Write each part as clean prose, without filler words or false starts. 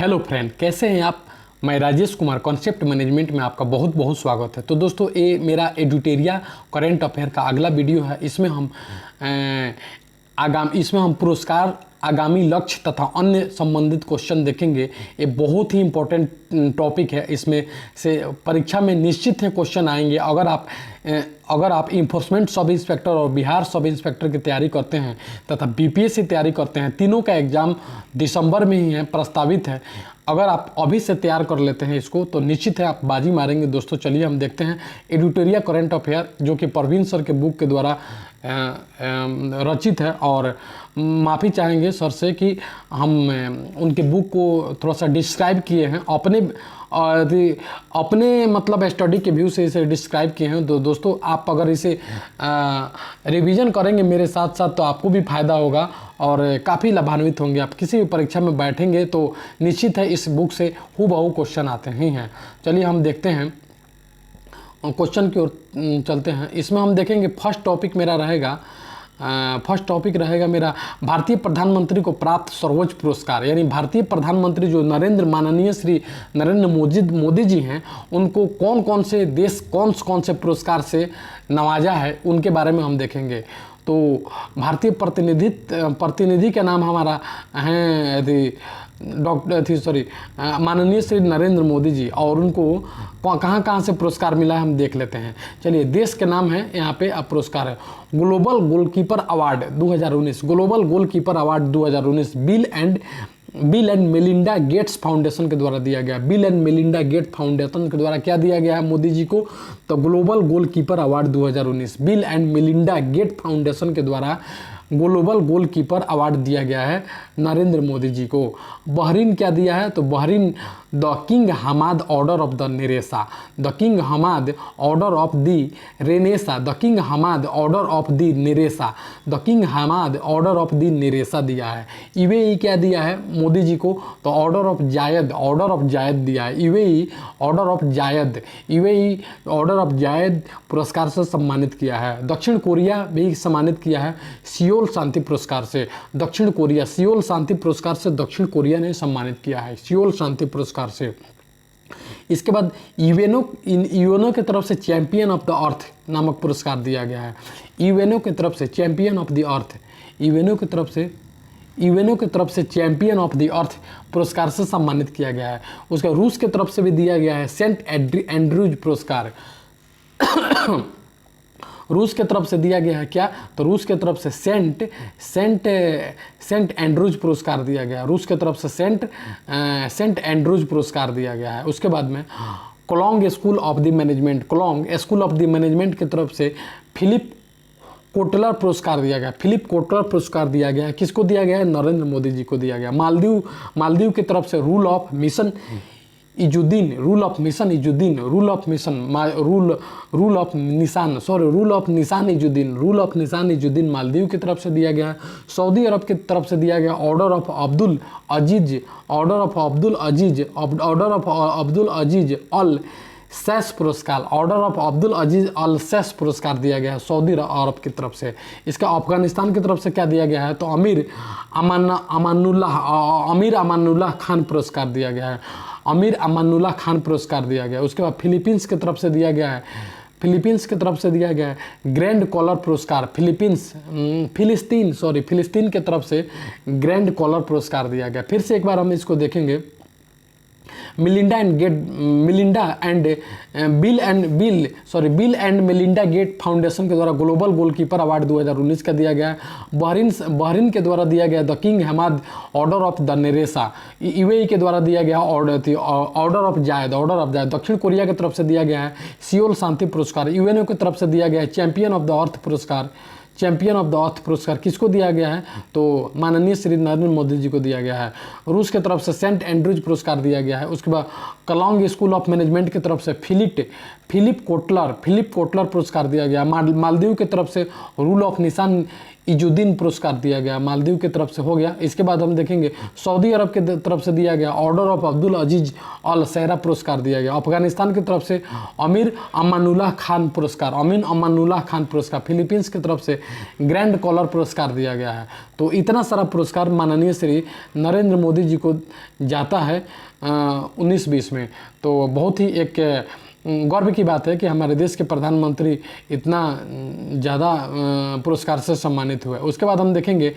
Hello friend, कैसे हैं आप। मैं राजेश कुमार, कॉन्सेप्ट मैनेजमेंट में आपका बहुत बहुत स्वागत है। तो दोस्तों, ये मेरा एडुटेरिया करंट अफेयर का अगला वीडियो है। इसमें हम पुरस्कार, आगामी लक्ष्य तथा अन्य संबंधित क्वेश्चन देखेंगे। ये बहुत ही इंपॉर्टेंट टॉपिक है। इसमें से परीक्षा में निश्चित है क्वेश्चन आएंगे। अगर आप इन्फोर्समेंट सब इंस्पेक्टर और बिहार सब इंस्पेक्टर की तैयारी करते हैं तथा बीपीएससी तैयारी करते हैं, तीनों का एग्ज़ाम दिसंबर में ही है, प्रस्तावित है। अगर आप अभी से तैयार कर लेते हैं इसको तो निश्चित है आप बाजी मारेंगे। दोस्तों चलिए हम देखते हैं एडुटेरिया करंट अफेयर, जो कि परवीन सर के बुक के द्वारा रचित है। और माफ़ी चाहेंगे सर से कि हम उनके बुक को थोड़ा सा डिस्क्राइब किए हैं, अपने मतलब स्टडी के व्यू से इसे डिस्क्राइब किए हैं। तो दोस्तों, आप अगर इसे रिवीजन करेंगे मेरे साथ साथ तो आपको भी फ़ायदा होगा और काफ़ी लाभान्वित होंगे। आप किसी भी परीक्षा में बैठेंगे तो निश्चित है इस बुक से हूबहू क्वेश्चन आते ही हैं। चलिए हम देखते हैं, क्वेश्चन की ओर चलते हैं। इसमें हम देखेंगे फर्स्ट टॉपिक रहेगा मेरा भारतीय प्रधानमंत्री को प्राप्त सर्वोच्च पुरस्कार। यानी भारतीय प्रधानमंत्री जो माननीय श्री नरेंद्र मोदी जी हैं, उनको कौन कौन से देश कौन से पुरस्कार से नवाजा है, उनके बारे में हम देखेंगे। तो भारतीय प्रतिनिधि का नाम हमारा है माननीय श्री नरेंद्र मोदी जी, और उनको कहाँ से पुरस्कार मिला है हम देख लेते हैं। चलिए, देश के नाम है यहाँ पे अब पुरस्कार है global goalkeeper award 2019, global goalkeeper award 2019 bill and Melinda Gates foundation के द्वारा दिया गया। Bill and Melinda Gates foundation के द्वारा क्या दिया गया है मोदी जी को, तो global goalkeeper award 2019 bill and Melinda Gates foundation के द्वारा ग्लोबल गोलकीपर अवार्ड दिया गया है नरेंद्र मोदी जी को। बहरीन क्या दिया है, तो Bahrain the King Hamad Order of the निरेसा, the King Hamad Order of the Renaissance, the King Hamad Order of the निरेसा, the King Hamad Order of the निरेसा दिया है। यूएई क्या दिया है मोदी जी को, तो ऑर्डर ऑफ जायद दिया है। यूएई ऑर्डर ऑफ जायद पुरस्कार से सम्मानित किया है। दक्षिण कोरिया भी सम्मानित किया है सियोल शांति पुरस्कार से। सियोल शांति पुरस्कार से दक्षिण कोरिया ने सम्मानित किया है, सियोल शांति पुरस्कार से। इसके बाद यूएनओ की तरफ से चैंपियन ऑफ द अर्थ नामक पुरस्कार दिया गया है। यूएनओ की तरफ से champion of the earth, UNO की तरफ से चैंपियन ऑफ द अर्थ पुरस्कार से सम्मानित किया गया है। उसका रूस की तरफ से भी दिया गया है सेंट एंड्रूज पुरस्कार। रूस के तरफ से दिया गया है क्या, तो रूस के तरफ से सेंट एंड्रूज पुरस्कार दिया गया। रूस के तरफ से सेंट एंड्रूज पुरस्कार दिया गया है। उसके बाद में Kolong school of the management की तरफ से फिलिप कोटलर पुरस्कार दिया गया। फिलिप कोटलर पुरस्कार दिया गया है। किसको दिया गया है, नरेंद्र मोदी जी को दिया गया। मालदीव की तरफ से रूल ऑफ निशान इजुद्दीन मालदीव की तरफ से दिया गया। सऊदी अरब की तरफ से दिया गया Order of Abdul Aziz Al Saud पुरस्कार। Order of Abdul Aziz Al Saud पुरस्कार दिया गया है सऊदी अरब की तरफ से। इसका अफगानिस्तान की तरफ से क्या दिया गया है, तो अमीर अमानुल्लाह खान पुरस्कार दिया गया है। उसके बाद फिलीपींस की तरफ से दिया गया है ग्रैंड कॉलर पुरस्कार। फिलिस्तीन की तरफ से ग्रैंड कॉलर पुरस्कार दिया गया। फिर से एक बार हम इसको देखेंगे। Bill and Melinda Gates foundation के द्वारा ग्लोबल गोलकीपर अवार्ड 2019 का दिया गया। बहरीन के द्वारा दिया गया the King Hamad Order of the निरेसा। यूएई के द्वारा दिया गया ऑर्डर ऑफ जायद। दक्षिण कोरिया की तरफ से दिया गया है सियोल शांति पुरस्कार। यूएनओ की तरफ से दिया गया है चैंपियन ऑफ द अर्थ पुरस्कार। किसको दिया गया है, तो माननीय श्री नरेंद्र मोदी जी को दिया गया है। रूस की तरफ से सेंट एंड्रूज पुरस्कार दिया गया है। उसके बाद कोलोंग स्कूल ऑफ मैनेजमेंट की तरफ से फिलिप कोटलर पुरस्कार दिया गया। मालदीव की तरफ से रूल ऑफ इजुद्दीन पुरस्कार दिया गया, मालदीव की तरफ से हो गया। इसके बाद हम देखेंगे सऊदी अरब की तरफ से दिया गया ऑर्डर ऑफ अब्दुल अजीज अल सहरा पुरस्कार दिया गया। अफगानिस्तान की तरफ से अमीर अमानुल्लाह खान पुरस्कार, अमीन अमानुल्लाह खान पुरस्कार। फिलीपींस की तरफ से ग्रैंड कॉलर पुरस्कार दिया गया है। तो इतना सारा पुरस्कार माननीय श्री नरेंद्र मोदी जी को जाता है 19-20 में। तो बहुत ही एक गर्व की बात है कि हमारे देश के प्रधानमंत्री इतना ज़्यादा पुरस्कार से सम्मानित हुए। उसके बाद हम देखेंगे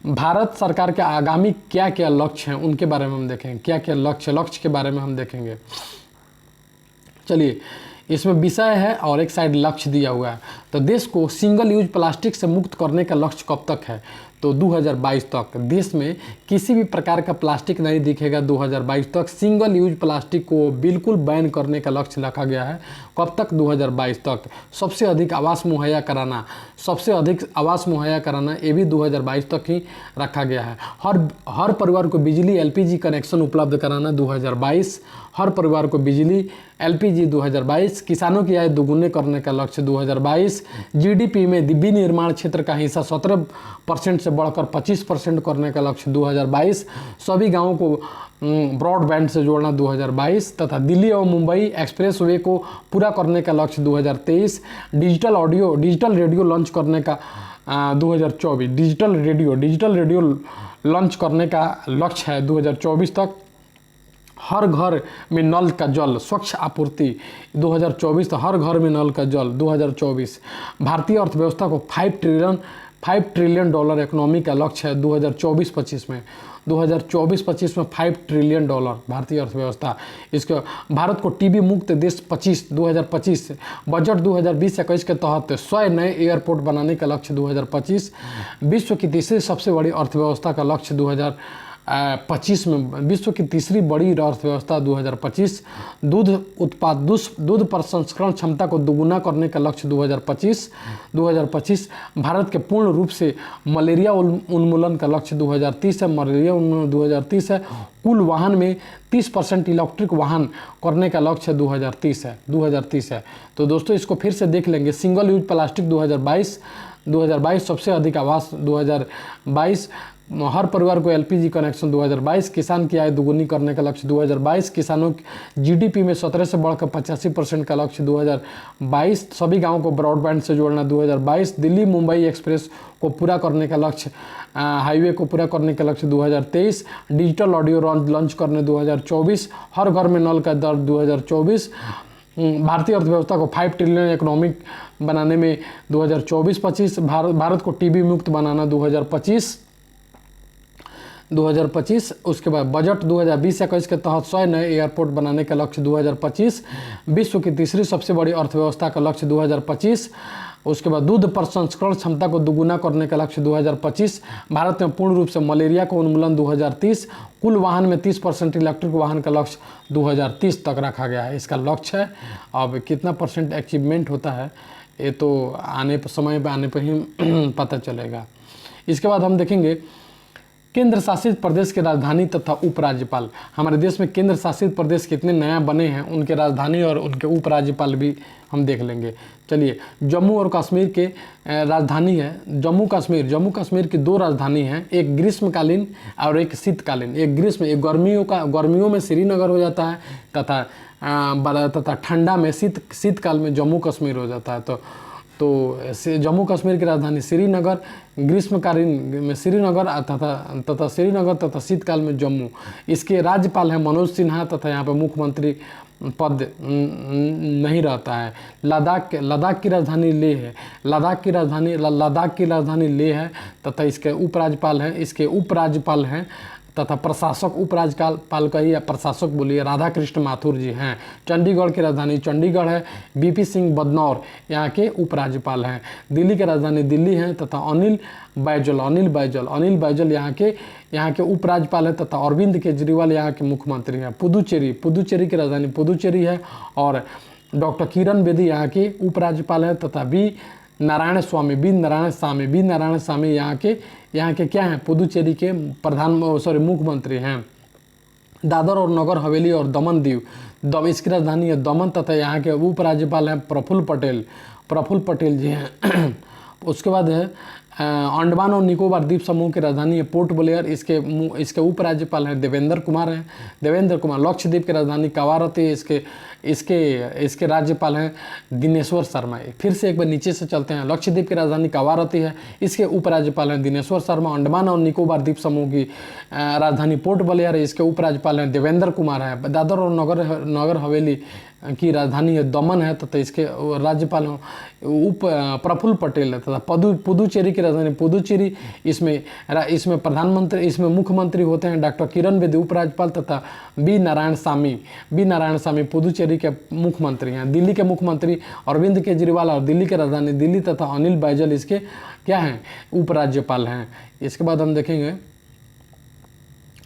भारत सरकार के आगामी क्या क्या लक्ष्य हैं, उनके बारे में हम देखेंगे। क्या क्या लक्ष्य के बारे में हम देखेंगे। चलिए, इसमें विषय है और एक साइड लक्ष्य दिया हुआ है। तो देश को सिंगल यूज प्लास्टिक से मुक्त करने का लक्ष्य कब तक है? तो 2022 तक देश में किसी भी प्रकार का प्लास्टिक नहीं दिखेगा। 2022 तक सिंगल यूज प्लास्टिक को बिल्कुल बैन करने का लक्ष्य रखा गया है। कब तक? 2022 तक। सबसे अधिक आवास मुहैया कराना, ये भी 2022 तक ही रखा गया है। हर परिवार को बिजली एलपीजी कनेक्शन उपलब्ध कराना 2022। हर परिवार को बिजली एलपीजी 2022। किसानों की आय दोगुने करने का लक्ष्य 2022। जीडीपी में विनिर्माण क्षेत्र का हिस्सा 17% से बढ़कर 25% करने का लक्ष्य 2022। सभी गांवों को ब्रॉडबैंड से जोड़ना 2022 तथा दिल्ली और मुंबई एक्सप्रेसवे को पूरा करने का लक्ष्य 2023। डिजिटल रेडियो लॉन्च करने का 2024। डिजिटल रेडियो लॉन्च करने का लक्ष्य है 2024 तक। हर घर में नल का जल स्वच्छ आपूर्ति 2024 तक। हर घर में नल का जल 2024। भारतीय अर्थव्यवस्था को 5 ट्रिलियन डॉलर इकोनॉमी का लक्ष्य है 2024-25 में। 2024-25 में 5 ट्रिलियन डॉलर भारतीय अर्थव्यवस्था। इसके भारत को टीबी मुक्त देश 2025 बजट 2020-21 के तहत 100 नए एयरपोर्ट बनाने का लक्ष्य 2025। विश्व की तीसरी सबसे बड़ी अर्थव्यवस्था का लक्ष्य 2025 में। विश्व की तीसरी बड़ी अर्थव्यवस्था 2025। दूध प्रसंस्करण क्षमता को दोगुना करने का लक्ष्य 2025। भारत के पूर्ण रूप से मलेरिया उन्मूलन का लक्ष्य 2030 है। मलेरिया उन्मूलन 2030 है। कुल वाहन में 30% इलेक्ट्रिक वाहन करने का लक्ष्य 2030 है। तो दोस्तों, इसको फिर से देख लेंगे। सिंगल यूज प्लास्टिक 2022 सबसे अधिक आवास 2022। हर परिवार को एलपीजी कनेक्शन 2022। किसान की आय दोगुनी करने का लक्ष्य 2022। किसानों जीडीपी में 17 से बढ़कर 85% का लक्ष्य 2022। सभी गांवों को ब्रॉडबैंड से जोड़ना 2022। दिल्ली मुंबई एक्सप्रेस को पूरा करने का लक्ष्य, हाईवे को पूरा करने का लक्ष्य 2023। डिजिटल ऑडियो लॉन्च करने 2024। हर घर में नल का दर 2024। भारतीय अर्थव्यवस्था को 5 ट्रिलियन इकोनॉमिक बनाने में 2024-25। भारत को टीबी मुक्त बनाना 2025। उसके बाद बजट 2020-21 के तहत 100 नए एयरपोर्ट बनाने का लक्ष्य 2025। विश्व की तीसरी सबसे बड़ी अर्थव्यवस्था का लक्ष्य 2025। उसके बाद दूध प्रसंस्करण क्षमता को दोगुना करने का लक्ष्य 2025। भारत में पूर्ण रूप से मलेरिया का उन्मूलन 2030। कुल वाहन में 30% इलेक्ट्रिक वाहन का लक्ष्य 2030 तक रखा गया है। इसका लक्ष्य है। अब कितना % अचीवमेंट होता है ये तो समय पर आने पर ही पता चलेगा। इसके बाद हम देखेंगे केंद्र शासित प्रदेश के राजधानी तथा उपराज्यपाल। हमारे देश में केंद्र शासित प्रदेश कितने नया बने हैं, उनके राजधानी और उनके उपराज्यपाल भी हम देख लेंगे। चलिए, जम्मू और कश्मीर के राजधानी है जम्मू कश्मीर की 2 राजधानी हैं, एक ग्रीष्मकालीन और एक शीतकालीन। एक गर्मियों में श्रीनगर हो जाता है तथा ठंडा में शीतकाल में जम्मू कश्मीर हो जाता है। तो जम्मू कश्मीर की राजधानी श्रीनगर, ग्रीष्मकालीन में श्रीनगर तथा शीतकाल में जम्मू। इसके राज्यपाल हैं मनोज सिन्हा तथा यहाँ पर मुख्यमंत्री पद नहीं रहता है। लद्दाख की राजधानी लेह है। लद्दाख की राजधानी लेह है तथा इसके उपराज्यपाल हैं तथा प्रशासक उपराज्यपाल का ही प्रशासक बोलिए राधा कृष्ण माथुर जी हैं। चंडीगढ़ की राजधानी चंडीगढ़ है। बीपी सिंह बदनौर यहाँ के उपराज्यपाल हैं। दिल्ली की राजधानी दिल्ली है तथा अनिल बैजल यहाँ के उपराज्यपाल हैं तथा अरविंद केजरीवाल यहाँ के मुख्यमंत्री हैं। पुदुचेरी की राजधानी पुदुचेरी है और डॉक्टर किरण बेदी यहाँ के उपराज्यपाल हैं तथा बी नारायण स्वामी यहाँ के क्या हैं, पुदुचेरी के मुख्यमंत्री हैं। दादर और नगर हवेली और दमन दीव इसकी राजधानी है दमन तथा यहाँ के उपराज्यपाल हैं प्रफुल्ल पटेल जी हैं। उसके बाद है अंडमान और निकोबार द्वीप समूह की राजधानी है पोर्ट ब्लेयर। इसके उपराज्यपाल हैं देवेंद्र कुमार हैं, देवेंद्र कुमार। लक्षद्वीप की राजधानी कावारती है। इसके राज्यपाल हैं दिनेश्वर शर्मा। फिर से एक बार नीचे से चलते हैं। लक्षद्वीप की राजधानी कावारती है, इसके उपराज्यपाल हैं दिनेश्वर शर्मा। अंडमान और निकोबार द्वीप समूह की राजधानी पोर्ट ब्लेयर है, इसके उपराज्यपाल हैं देवेंद्र कुमार है। दादर और नगर हवेली की राजधानी है दमन है तथा इसके राज्यपाल प्रफुल्ल पटेल है। तथा पुदुचेरी की राजधानी पुदुचेरी, इसमें प्रधानमंत्री, इसमें मुख्यमंत्री होते हैं डॉक्टर किरण बेदी उपराज्यपाल तथा बी नारायण सामी पुदुचेरी के मुख्यमंत्री हैं। दिल्ली के मुख्यमंत्री अरविंद केजरीवाल और दिल्ली की राजधानी दिल्ली तथा अनिल बैजल इसके क्या हैं, उपराज्यपाल हैं। इसके बाद हम देखेंगे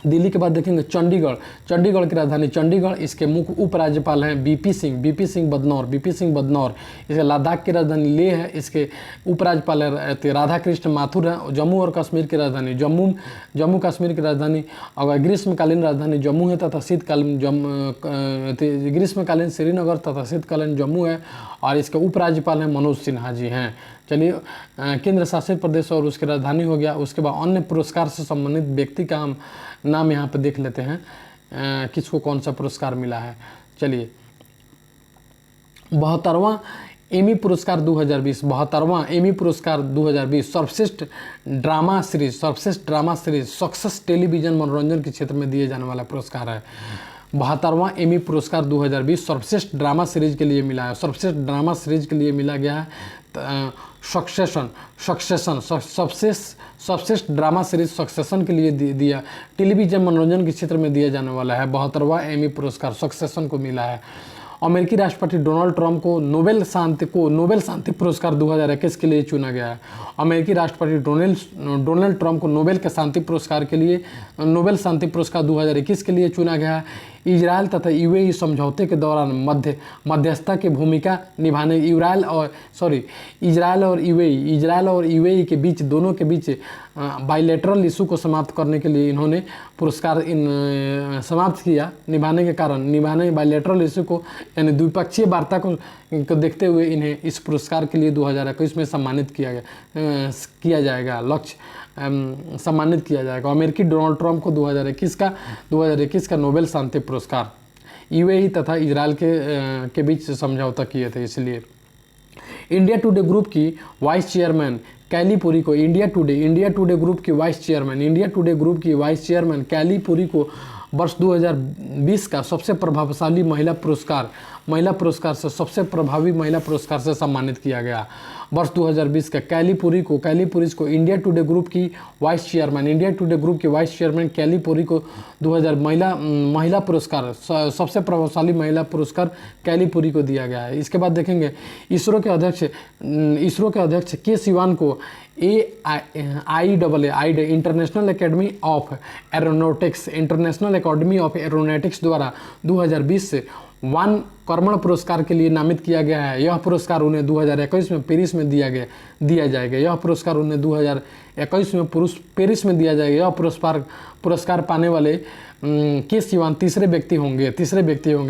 दिल्ली के बाद देखेंगे चंडीगढ़ की राजधानी चंडीगढ़, इसके मुख्य उपराज्यपाल हैं बीपी सिंह बदनौर। इसके लद्दाख की राजधानी लेह है, इसके उपराज्यपाल राधा कृष्ण माथुर हैं। जम्मू और कश्मीर की राजधानी जम्मू कश्मीर की राजधानी अगर ग्रीष्मकालीन राजधानी जम्मू है तथा ग्रीष्मकालीन श्रीनगर तथा शीतकालीन जम्मू है और इसके उपराज्यपाल हैं मनोज सिन्हा जी हैं। चलिए केंद्र शासित प्रदेश और उसकी राजधानी हो गया। उसके बाद अन्य पुरस्कार से संबंधित व्यक्ति का हम नाम यहाँ पे देख लेते हैं, किसको कौन सा पुरस्कार मिला है। चलिए 72वां एमी पुरस्कार 2020 सर्वश्रेष्ठ ड्रामा सीरीज सक्सेस टेलीविजन मनोरंजन के क्षेत्र में दिए जाने वाला पुरस्कार है। 72वां एमी पुरस्कार 2020 सर्वश्रेष्ठ ड्रामा सीरीज के लिए मिला है। सर्वश्रेष्ठ ड्रामा सीरीज के लिए मिला गया है सक्सेशन सबश्रेष्ठ ड्रामा सीरीज सक्सेशन के लिए दिया, टेलीविजन मनोरंजन के क्षेत्र में दिया जाने वाला है। 72वां एमी पुरस्कार सक्सेशन को मिला है। अमेरिकी राष्ट्रपति डोनाल्ड ट्रंप को नोबेल शांति पुरस्कार 2021 के लिए चुना गया है। अमेरिकी राष्ट्रपति डोनाल्ड ट्रंप को नोबेल शांति पुरस्कार 2021 के लिए चुना गया है। इजरायल तथा यूएई समझौते के दौरान मध्यस्थता की भूमिका निभाने इजरायल और यूएई के बीच दोनों के बीच बाइलेटरल इशू को समाप्त करने के लिए इन्होंने पुरस्कार समाप्त किया। निभाने बाइलेटरल इशू को यानी द्विपक्षीय वार्ता को देखते हुए इन्हें इस पुरस्कार के लिए 2021 में सम्मानित किया जाएगा। सम्मानित किया जाएगा। अमेरिकी डोनाल्ड ट्रंप को 2021 का नोबेल शांति पुरस्कार यूएई तथा इजरायल के बीच समझौता किए थे। इसलिए इंडिया टुडे ग्रुप की वाइस चेयरमैन कैली पुरी को इंडिया टुडे ग्रुप की वाइस चेयरमैन कैली पुरी को वर्ष 2020 का सबसे प्रभावशाली महिला पुरस्कार से सम्मानित किया गया। वर्ष 2020 का कैली पुरी को इंडिया टुडे ग्रुप की वाइस चेयरमैन कैली पुरी को 2000 महिला पुरस्कार सबसे प्रभावशाली महिला पुरस्कार कैली पुरी को दिया गया है। इसके बाद देखेंगे इसरो के अध्यक्ष के सिवान को AIAA international academy of aeronautics द्वारा 2020 से वन कर्मण पुरस्कार के लिए नामित किया गया है। यह पुरस्कार उन्हें 2021 में पेरिस में दिया जाएगा। यह पुरस्कार यह पुरस्कार पाने वाले के सिवान तीसरे व्यक्ति होंगे।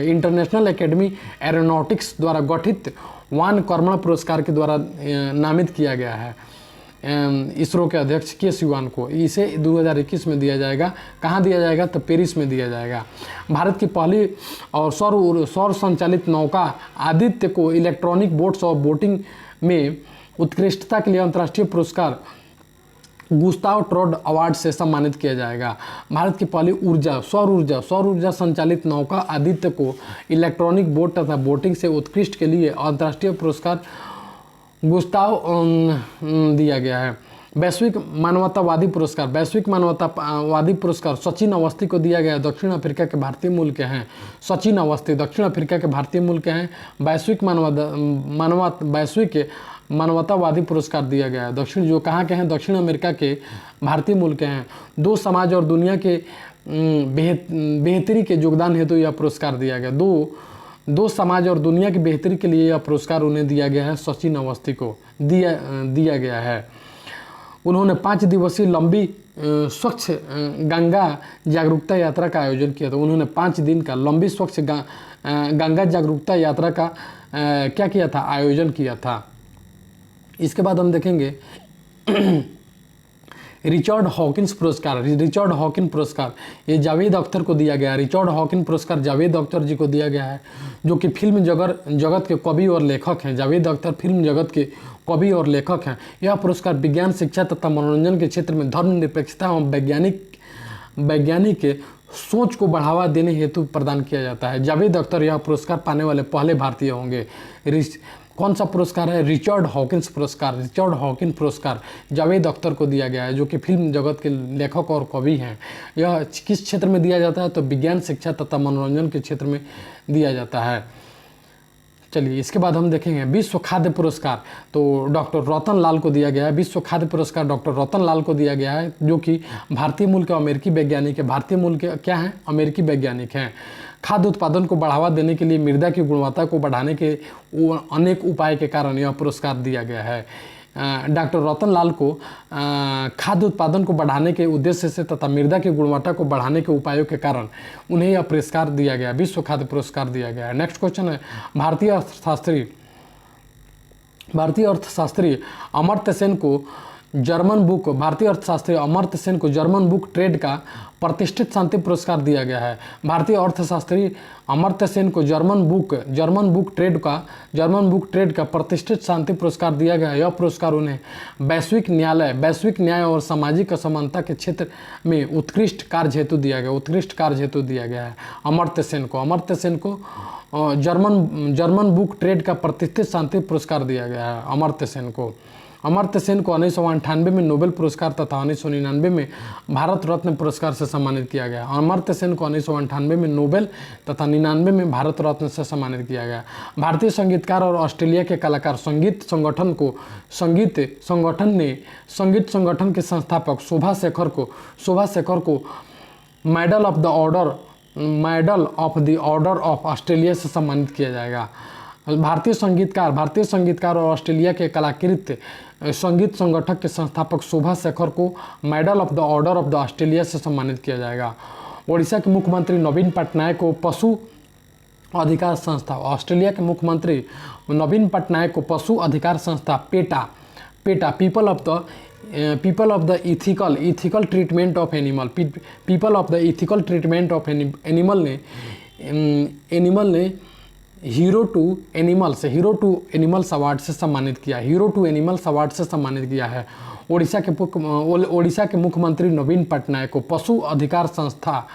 इंटरनेशनल एकेडमी एरोनॉटिक्स द्वारा गठित वन कर्मण पुरस्कार के द्वारा नामित किया गया है इसरो के अध्यक्ष के सिवान को। इसे 2021 में दिया जाएगा। कहाँ दिया जाएगा? तो पेरिस में दिया जाएगा। भारत की पहली और सौर संचालित नौका आदित्य को इलेक्ट्रॉनिक बोट्स ऑफ बोटिंग में उत्कृष्टता के लिए अंतर्राष्ट्रीय पुरस्कार गुस्ताव ट्रोड अवार्ड से सम्मानित किया जाएगा। भारत की पहली सौर ऊर्जा संचालित नौका आदित्य को इलेक्ट्रॉनिक बोट तथा बोटिंग से उत्कृष्ट के लिए अंतर्राष्ट्रीय पुरस्कार गुस्ताव दिया गया है। वैश्विक मानवतावादी पुरस्कार सचिन अवस्थी को दिया गया। दक्षिण अफ्रीका के भारतीय मूल के हैं। सचिन अवस्थी दक्षिण अफ्रीका के भारतीय मूल के हैं। वैश्विक मानवतावादी पुरस्कार दिया गया है। जो कहाँ के हैं? दक्षिण अमेरिका के भारतीय मूल के हैं। दो समाज और दुनिया के बेहतरी के योगदान हेतु यह पुरस्कार दिया गया। दो समाज और दुनिया की बेहतरी के लिए यह पुरस्कार उन्हें दिया गया है। सचिन अवस्थी को दिया गया है। उन्होंने 5 दिवसीय लंबी स्वच्छ गंगा जागरूकता यात्रा का आयोजन किया था। उन्होंने 5 दिन का लंबी स्वच्छ गंगा जागरूकता यात्रा का आयोजन किया था। इसके बाद हम देखेंगे रिचर्ड हॉकिंस पुरस्कार, रिचर्ड हॉकिन पुरस्कार ये जावेद अख्तर को दिया गया है। रिचर्ड हॉकिन पुरस्कार जावेद अख्तर जी को दिया गया है, जो कि फिल्म जगत के कवि और लेखक हैं। जावेद अख्तर फिल्म जगत के कवि और लेखक हैं। यह पुरस्कार विज्ञान, शिक्षा तथा मनोरंजन के क्षेत्र में धर्मनिरपेक्षता एवं वैज्ञानिक सोच को बढ़ावा देने हेतु प्रदान किया जाता है। जावेद अख्तर यह पुरस्कार पाने वाले पहले भारतीय होंगे। कौन सा पुरस्कार है? रिचर्ड हॉकिंस पुरस्कार। रिचर्ड हॉकिन पुरस्कार जावेद अख्तर को दिया गया है, जो कि फिल्म जगत के लेखक और कवि हैं। यह किस क्षेत्र में दिया जाता है? तो विज्ञान, शिक्षा तथा मनोरंजन के क्षेत्र में दिया जाता है। चलिए इसके बाद हम देखेंगे विश्व खाद्य पुरस्कार। तो डॉक्टर रतन लाल को दिया गया है। विश्व खाद्य पुरस्कार डॉक्टर रतन लाल को दिया गया है, जो कि भारतीय मूल के अमेरिकी वैज्ञानिक है। भारतीय मूल के क्या हैं? अमेरिकी वैज्ञानिक हैं। खाद्य उत्पादन को बढ़ावा देने के लिए मृदा की गुणवत्ता को बढ़ाने के अनेक उपाय के कारण यह पुरस्कार दिया गया है। डॉक्टर रतन लाल को खाद्य उत्पादन को बढ़ाने के उद्देश्य से तथा मृदा की गुणवत्ता को बढ़ाने के उपायों के कारण उन्हें यह पुरस्कार दिया गया, विश्व खाद्य पुरस्कार दिया गया है। नेक्स्ट क्वेश्चन है भारतीय अर्थशास्त्री अमर्त्य सेन को जर्मन बुक ट्रेड का प्रतिष्ठित शांति पुरस्कार दिया गया है। भारतीय अर्थशास्त्री अमर्त्य सेन को जर्मन बुक ट्रेड का प्रतिष्ठित शांति पुरस्कार दिया गया है। यह पुरस्कार उन्हें वैश्विक न्याय और सामाजिक असमानता के क्षेत्र में उत्कृष्ट कार्य हेतु दिया गया है। अमर्त्य सेन को जर्मन बुक ट्रेड का प्रतिष्ठित शांति पुरस्कार दिया गया है। अमर्त्य सेन को 1998 में नोबेल पुरस्कार तथा 1999 में भारत रत्न पुरस्कार से सम्मानित किया गया। अमर्त्य सेन को 1998 में नोबेल तथा 99 में भारत रत्न से सम्मानित किया गया। भारतीय संगीतकार और ऑस्ट्रेलिया के कलाकार संगीत संगठन के संस्थापक शोभा शेखर को medal of the order of Australia से सम्मानित किया जाएगा। भारतीय संगीतकार और ऑस्ट्रेलिया के कलाकृत संगीत संगठक के संस्थापक शोभा शेखर को medal of the order of the Australia से सम्मानित किया जाएगा। ओडिशा के मुख्यमंत्री नवीन पटनायक को पशु अधिकार संस्था, ऑस्ट्रेलिया के मुख्यमंत्री नवीन पटनायक को पशु अधिकार संस्था PETA people of the ethical treatment of animal ने हीरो टू एनिमल्स अवार्ड से सम्मानित किया है। ओडिशा के मुख्यमंत्री नवीन पटनायक को पशु अधिकार संस्था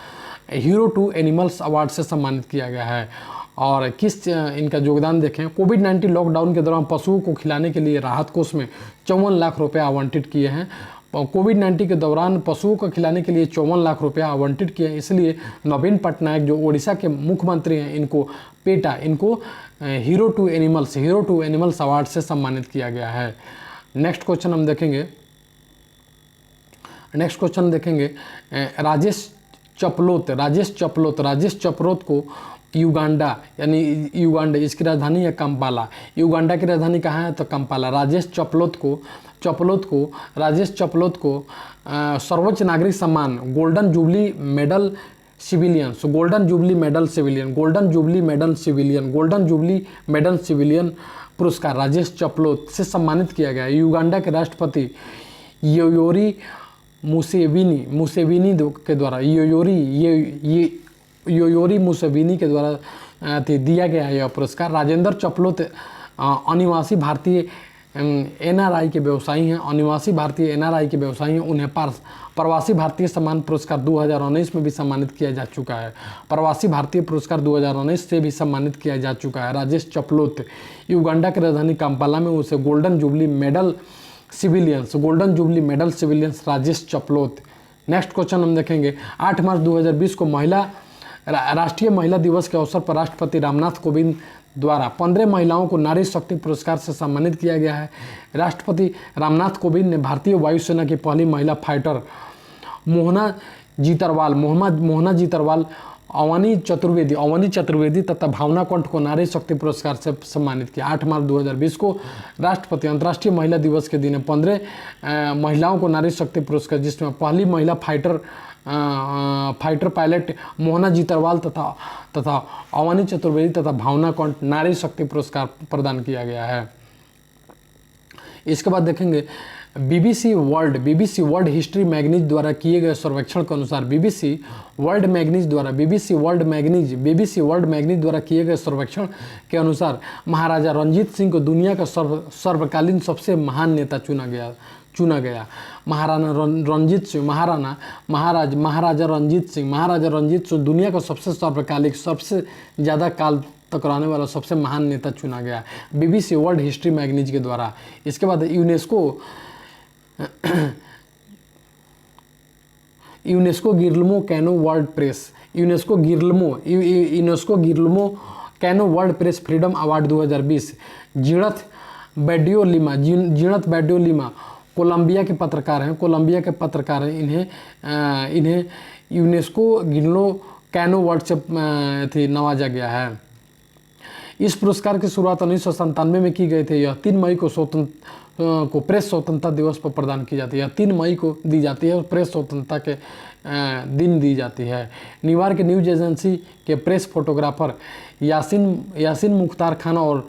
हीरो टू एनिमल्स अवार्ड से सम्मानित किया गया है। और किस इनका योगदान देखें, कोविड-19 लॉकडाउन के दौरान पशुओं को खिलाने के लिए राहत कोष में 54 लाख रुपये आवंटित किए हैं। कोविड-19 के दौरान पशुओं को खिलाने के लिए 54 लाख रुपये आवंटित किए हैं। इसलिए नवीन पटनायक जो ओडिशा के मुख्यमंत्री हैं, इनको हीरो टू एनिमल्स अवार्ड से सम्मानित किया गया है। नेक्स्ट क्वेश्चन देखेंगे राजेश चपलोत को युगांडा इसकी राजधानी है कंपाला। युगांडा की राजधानी कहाँ है? तो कंपाला। राजेश चपलोत को सर्वोच्च नागरिक सम्मान गोल्डन जुबली मेडल सिविलियन पुरस्कार राजेश चपलोत से सम्मानित किया गया। युगांडा के राष्ट्रपति योयोरी मुसेविनी के द्वारा दिया गया है यह पुरस्कार। राजेंद्र चपलोत अनिवासी भारतीय NRI के व्यवसायी हैं। उन्हें प्रवासी भारतीय सम्मान पुरस्कार 2019 में भी सम्मानित किया जा चुका है। प्रवासी भारतीय पुरस्कार 2019 से भी सम्मानित किया जा चुका है। राजेश चपलोत युगांडा की राजधानी कंपाला में उसे golden jubilee medal civilians Rajesh Chaplot. Next question हम देखेंगे 8 मार्च 2020 को राष्ट्रीय महिला दिवस के अवसर पर राष्ट्रपति रामनाथ कोविंद द्वारा 15 महिलाओं को नारी शक्ति पुरस्कार से सम्मानित किया गया है। राष्ट्रपति रामनाथ कोविंद ने भारतीय वायुसेना की पहली महिला फाइटर मोहना जीतरवाल, अवनी चतुर्वेदी तथा भावना कंठ को नारी शक्ति पुरस्कार से सम्मानित किया। 8 मार्च 2020 को राष्ट्रपति अंतर्राष्ट्रीय महिला दिवस के दिन 15 महिलाओं को नारी शक्ति पुरस्कार, जिसमें पहली महिला फाइटर पायलट मोहना जीतरवाल तथा अवनी चतुर्वेदी तथा भावना कंठ नारी शक्ति पुरस्कार प्रदान किया गया है। इसके बाद देखेंगे बीबीसी वर्ल्ड हिस्ट्री मैगनीज द्वारा किए गए सर्वेक्षण के अनुसार बीबीसी वर्ल्ड मैगनीज द्वारा किए गए सर्वेक्षण के अनुसार महाराजा रंजीत सिंह को दुनिया का सर्वकालीन सबसे महान नेता चुना गया। महाराजा रंजीत सिंह दुनिया का सबसे सर्वकालिक, सबसे ज़्यादा काल तक रहने वाला सबसे महान नेता चुना गया बीबीसी वर्ल्ड हिस्ट्री मैगनीज के द्वारा। इसके बाद UNESCO Guillermo Cano World Press Cano World Press Freedom Award 2020 Jineth Bedoya Lima Colombia के पत्रकार हैं। इन्हें यूनेस्को गिल्मो कैनो वर्ल्ड से नवाजा गया है। इस पुरस्कार की शुरुआत 1997 में की गई थी। यह 3 मई को प्रेस स्वतंत्रता दिवस पर प्रदान की जाती है। यह 3 मई को दी जाती है और प्रेस स्वतंत्रता के दिन दी जाती है। न्यूयॉर्क के न्यूज एजेंसी के प्रेस फोटोग्राफर यासिन मुख्तार खान और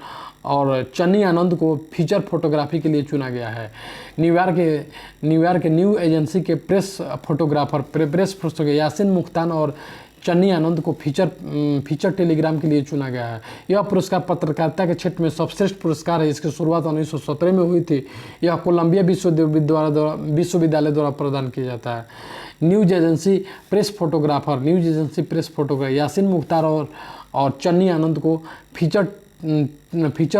चन्नी आनंद को फीचर फोटोग्राफी के लिए चुना गया है। न्यूयॉर्क के न्यू एजेंसी के प्रेस फोटोग्राफर यासिन मुख्तार और चन्नी आनंद को फीचर टेलीग्राम के लिए चुना गया है। यह पुरस्कार पत्रकारिता के क्षेत्र में सर्वश्रेष्ठ पुरस्कार है। इसकी शुरुआत 1917 में हुई थी। यह कोलंबिया विश्वविद्यालय द्वारा प्रदान किया जाता है। News agency press photographer Yasin Mukhtar और चन्नी आनंद को फीचर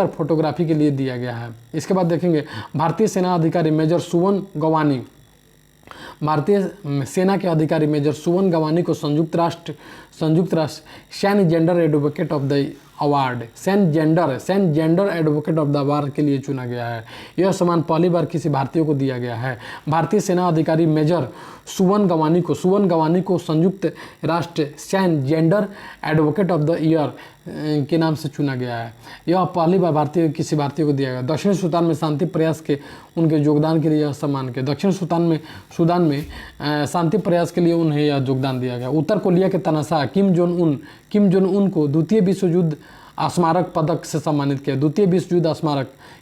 फोटोग्राफी के लिए दिया गया है। इसके बाद देखेंगे भारतीय सेना अधिकारी मेजर सुवन गवानी को संयुक्त राष्ट्र सैन्य gender advocate of the award के लिए चुना गया है। यह सम्मान पहली बार किसी भारतीय को दिया गया है। भारतीय सेना अधिकारी मेजर सुवन गवानी को संयुक्त राष्ट्र सैन्य gender advocate of the year के नाम से चुना गया है। यह पहली बार किसी भारतीय को दिया गया। दक्षिण सूडान में शांति प्रयास के उनके योगदान के लिए यह सम्मान के दक्षिण सूडान में शांति प्रयास के लिए उन्हें यह योगदान दिया गया। उत्तर कोरिया के तानाशाह किम जोंग उन को द्वितीय विश्व युद्ध स्मारक पदक से सम्मानित किया।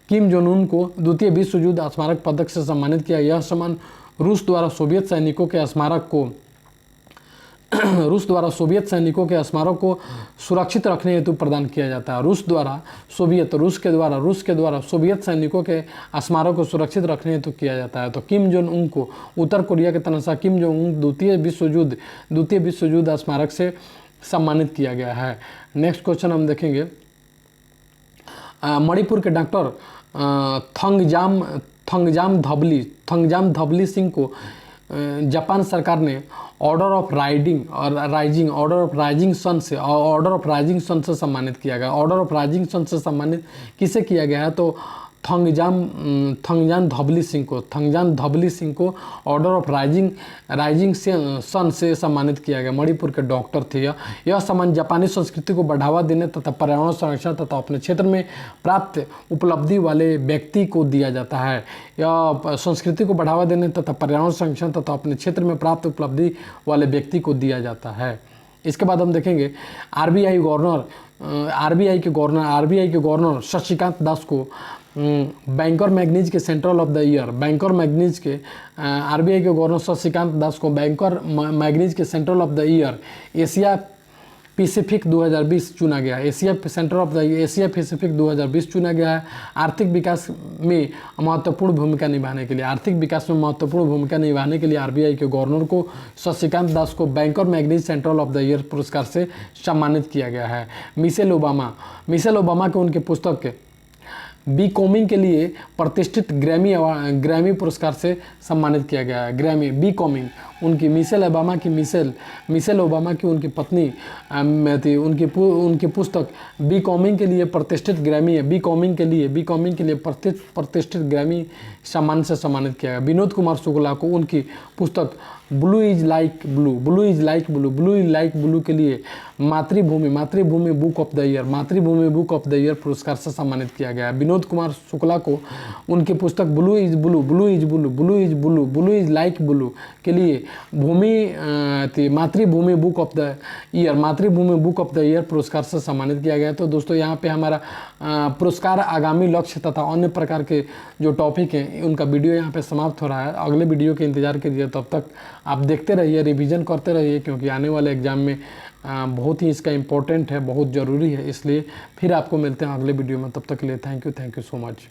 किम जोंग उन को द्वितीय विश्व युद्ध स्मारक पदक से सम्मानित किया। यह सम्मान रूस द्वारा सोवियत सैनिकों के स्मारक को सुरक्षित रखने हेतु प्रदान किया जाता है। रूस के द्वारा सोवियत सैनिकों के स्मारक को सुरक्षित रखने हेतु किया जाता है। तो किम जोंग उन को उत्तर कोरिया के तानाशाह किम जोंग उन द्वितीय विश्व युद्ध स्मारक से सम्मानित किया गया है। नेक्स्ट क्वेश्चन हम देखेंगे। मणिपुर के डॉक्टर थंगजाम धबली सिंह को जापान सरकार ने ऑर्डर ऑफ राइजिंग सन से सम्मानित किया गया। ऑर्डर ऑफ राइजिंग सन से सम्मानित किसे किया गया है? तो थंगजाम धबली सिंह को ऑर्डर ऑफ राइजिंग सन से सम्मानित किया गया। मणिपुर के डॉक्टर थे। यह सम्मान जापानी संस्कृति को बढ़ावा देने तथा पर्यावरण संरक्षण तथा अपने क्षेत्र में प्राप्त उपलब्धि वाले व्यक्ति को दिया जाता है। यह संस्कृति को बढ़ावा देने तथा पर्यावरण संरक्षण तथा अपने क्षेत्र में प्राप्त उपलब्धि वाले व्यक्ति को दिया जाता है। इसके बाद हम देखेंगे आरबीआई के गवर्नर शशिकांत दास को बैंकर मैगनीज के central of the year RBI के गवर्नर शशिकांत दास को बैंकर मैगनीज के central of the year Asia Pacific 2020 चुना गया। Central of the Asia Pacific 2020 चुना गया है। आर्थिक विकास में महत्वपूर्ण भूमिका निभाने के लिए आरबीआई के गवर्नर को शशिकांत दास को banker manganese central of the year पुरस्कार से सम्मानित किया गया है। मिशेल ओबामा को उनके पुस्तक बी कॉमिंग के लिए प्रतिष्ठित ग्रैमी पुरस्कार से सम्मानित किया गया है। ग्रैमी बी कॉमिंग उनकी मिशेल ओबामा की उनकी पत्नी थी। उनकी पुस्तक बी कॉमिंग के लिए प्रतिष्ठित ग्रैमी है। बी कॉमिंग के लिए प्रतिष्ठित ग्रैमी सम्मान से सम्मानित किया गया। विनोद कुमार शुक्ला को उनकी पुस्तक ब्लू इज लाइक ब्लू के लिए मातृभूमि बुक ऑफ द ईयर पुरस्कार से सम्मानित किया गया। विनोद कुमार शुक्ला को उनकी पुस्तक ब्लू इज लाइक ब्लू के लिए मातृभूमि बुक ऑफ द ईयर, मातृभूमि बुक ऑफ द ईयर पुरस्कार से सम्मानित किया गया। तो दोस्तों यहाँ पे हमारा पुरस्कार, आगामी लक्ष्य तथा अन्य प्रकार के जो टॉपिक हैं उनका वीडियो यहाँ पे समाप्त हो रहा है। अगले वीडियो के इंतजार कीजिए, तब तक आप देखते रहिए, रिवीजन करते रहिए, क्योंकि आने वाले एग्जाम में बहुत ही इसका इम्पोर्टेंट है, बहुत ज़रूरी है। इसलिए फिर आपको मिलते हैं अगले वीडियो में, तब तक के लिए थैंक यू सो मच।